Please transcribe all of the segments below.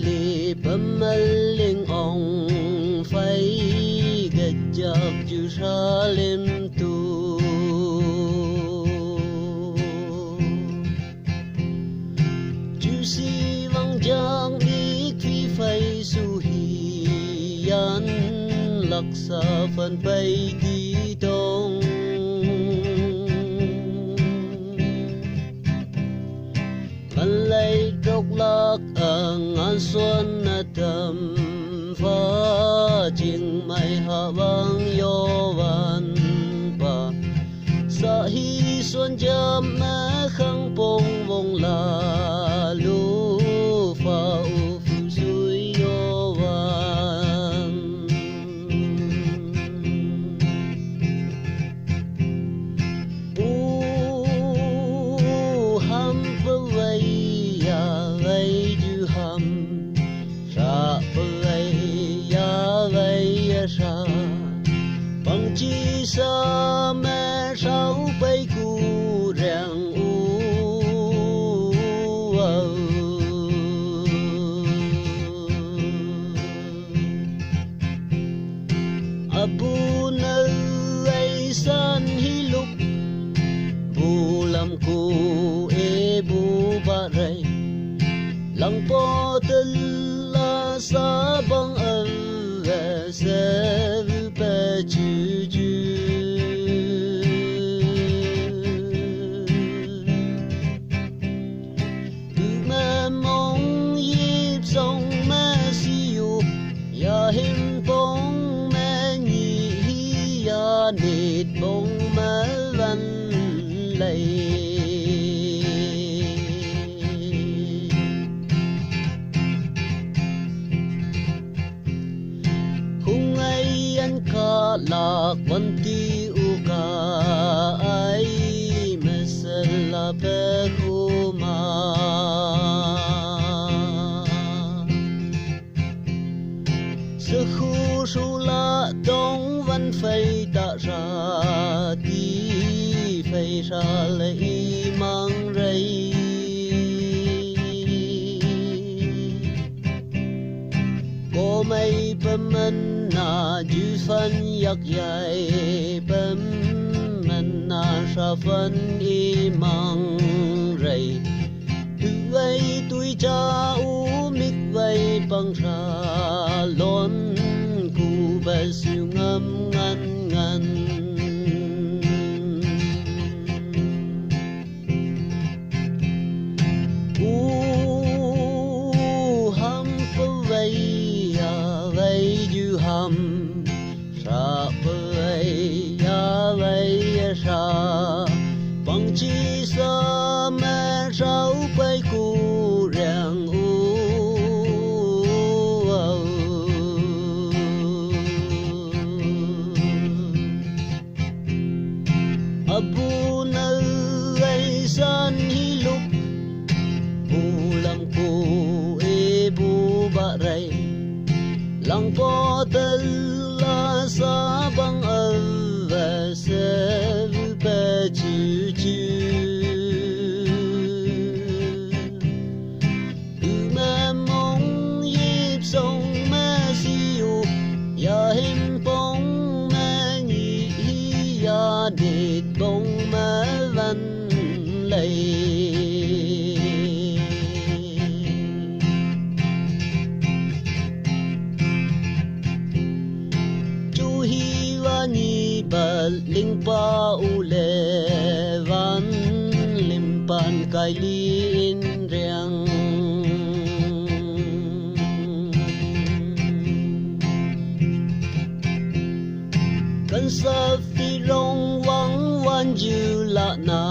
lì bấm linh ong phải gật giặc chữ sa lên tu chữ si vang giang ý khi phải su hiền lạc sa phần bay đi đông ngàn lấy độc lạc ở ngàn xuân thầm phá chinh mai hạ vang yo van pa sa hi xuân chăm mẹ khang bông vong la lu pha u phu suy yo van ham vây ya vây du ham sa vây ya vây sa bằng chi sa mẹ sao bay cu rèn abu nơ ai san hi lục bu lam cu e bu ba ray lang po tel la sa bang ơ se vu pa chu chu tu ma mong yip song ma si yu ya him bong ma ni ya nit bong ma van lay ka lạc văn ti u ka ai mesala pe khuma sự khu su la đông văn phây ta ra ti phây ra lấy mang rây cô mây bấm na du phân yak yai bấm na sa phân y mang rây tu vây tui cha u mít vây băng ra lon cu ba siêu ngâm ngăn ngăn ham phơi vây vây du ham sa vây ya vây sa bằng chi sa mẹ sao bay cu rèn abu nơ ai san hi lục bu lam cu e bu ba ray lang po tel la sa bang ơ se vu pa chu chu tu ma mong yip song ma si yu ya him bong ma ni ya nit bong ma van lay ni ba ling pa u le van lim pan kai lin riang kan sa phi rong wang wan ju la na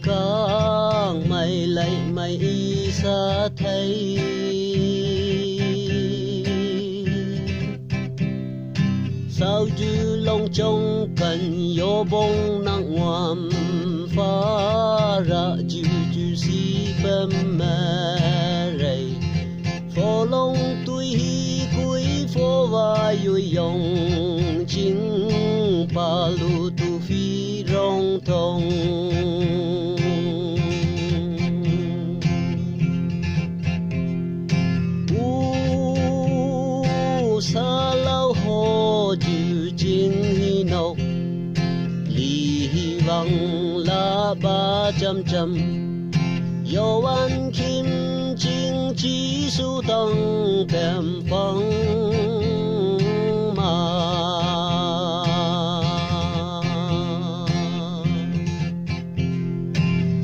kang mai lai mai sa thai sao dư long trong cần yo bông nặng ngoam phá ra chữ chữ si bem mẹ rầy phô long tuy hi cuối phô và yui yong chính pa lu tu phi rong thong chăm chăm yêu anh kim chính chỉ su tăng bèm phăng mà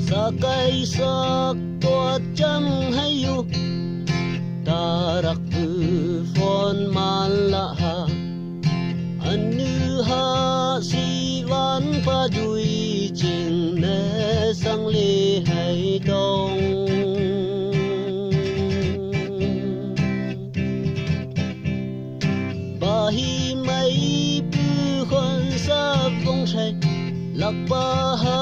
sa cây sắc tua chăm hay yêu ta rak bu phone man la ha anu ha si van pa dui ching ne sang le hay dong ba hi mai bu khon sa vong sai lạc ba ha